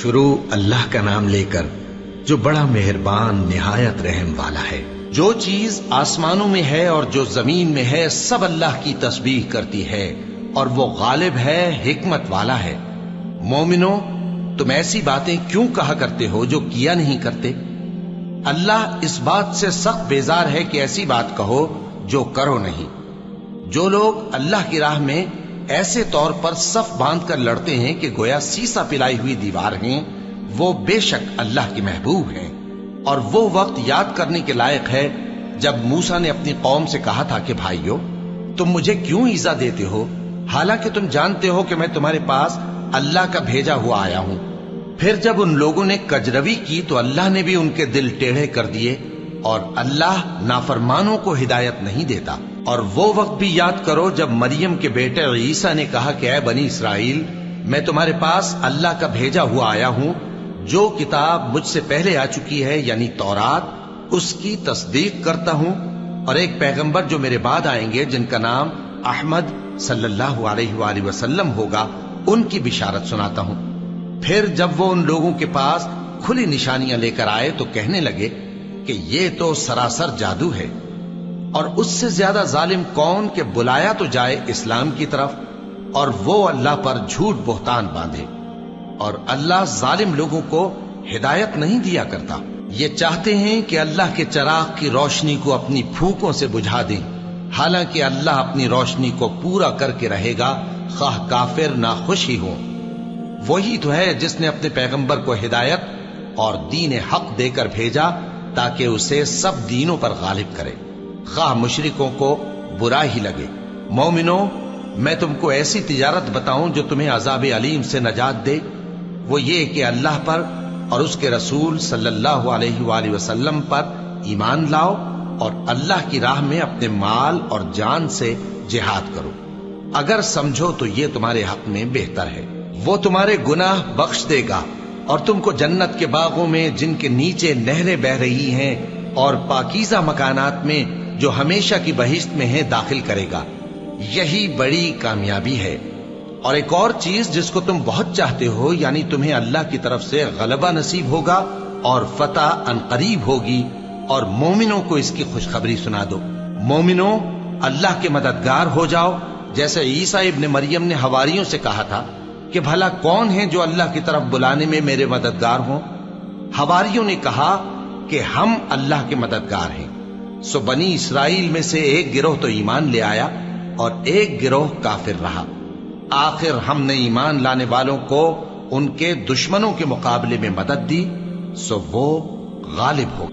شروع اللہ کا نام لے کر جو بڑا مہربان نہایت رحم والا ہے۔ جو چیز آسمانوں میں ہے اور جو زمین میں ہے سب اللہ کی تسبیح کرتی ہے اور وہ غالب ہے، حکمت والا ہے۔ مومنو، تم ایسی باتیں کیوں کہا کرتے ہو جو کیا نہیں کرتے؟ اللہ اس بات سے سخت بیزار ہے کہ ایسی بات کہو جو کرو نہیں۔ جو لوگ اللہ کی راہ میں ایسے طور پر صف باندھ کر لڑتے ہیں کہ گویا سیسا پلائی ہوئی دیوار ہیں، وہ بے شک اللہ کے محبوب ہیں۔ اور وہ وقت یاد کرنے کے لائق ہے جب موسیٰ نے اپنی قوم سے کہا تھا کہ بھائیو، تم مجھے کیوں ایذا دیتے ہو حالانکہ تم جانتے ہو کہ میں تمہارے پاس اللہ کا بھیجا ہوا آیا ہوں۔ پھر جب ان لوگوں نے کجروی کی تو اللہ نے بھی ان کے دل ٹیڑھے کر دیے، اور اللہ نافرمانوں کو ہدایت نہیں دیتا۔ اور وہ وقت بھی یاد کرو جب مریم کے بیٹے عیسیٰ نے کہا کہ اے بنی اسرائیل، میں تمہارے پاس اللہ کا بھیجا ہوا آیا ہوں، جو کتاب مجھ سے پہلے آ چکی ہے یعنی تورات، اس کی تصدیق کرتا ہوں، اور ایک پیغمبر جو میرے بعد آئیں گے جن کا نام احمد صلی اللہ علیہ وآلہ وسلم ہوگا، ان کی بشارت سناتا ہوں۔ پھر جب وہ ان لوگوں کے پاس کھلی نشانیاں لے کر آئے تو کہنے لگے کہ یہ تو سراسر جادو ہے، اور اس سے زیادہ ظالم کون کہ بلایا تو جائے اسلام کی طرف اور وہ اللہ پر جھوٹ بہتان باندھے۔ اور اللہ ظالم لوگوں کو ہدایت نہیں دیا کرتا۔ یہ چاہتے ہیں کہ اللہ کے چراغ کی روشنی کو اپنی پھونکوں سے بجھا دیں، حالانکہ اللہ اپنی روشنی کو پورا کر کے رہے گا، خواہ کافر ناخوش ہی ہوں۔ وہی تو ہے جس نے اپنے پیغمبر کو ہدایت اور دین حق دے کر بھیجا تاکہ اسے سب دینوں پر غالب کرے، خواہ مشرکوں کو برا ہی لگے۔ مومنو، میں تم کو ایسی تجارت بتاؤں جو تمہیں عذاب علیم سے نجات دے؟ وہ یہ کہ اللہ پر اور اس کے رسول صلی اللہ علیہ وآلہ وسلم پر ایمان لاؤ اور اللہ کی راہ میں اپنے مال اور جان سے جہاد کرو۔ اگر سمجھو تو یہ تمہارے حق میں بہتر ہے۔ وہ تمہارے گناہ بخش دے گا اور تم کو جنت کے باغوں میں جن کے نیچے نہریں بہ رہی ہیں اور پاکیزہ مکانات میں جو ہمیشہ کی بہشت میں ہیں داخل کرے گا۔ یہی بڑی کامیابی ہے۔ اور ایک اور چیز جس کو تم بہت چاہتے ہو، یعنی تمہیں اللہ کی طرف سے غلبہ نصیب ہوگا اور فتح عنقریب ہوگی، اور مومنوں کو اس کی خوشخبری سنا دو۔ مومنوں، اللہ کے مددگار ہو جاؤ، جیسے عیسیٰ ابن مریم نے حواریوں سے کہا تھا کہ بھلا کون ہے جو اللہ کی طرف بلانے میں میرے مددگار ہوں؟ حواریوں نے کہا کہ ہم اللہ کے مددگار ہیں۔ سو بنی اسرائیل میں سے ایک گروہ تو ایمان لے آیا اور ایک گروہ کافر رہا۔ آخر ہم نے ایمان لانے والوں کو ان کے دشمنوں کے مقابلے میں مدد دی، سو وہ غالب ہو۔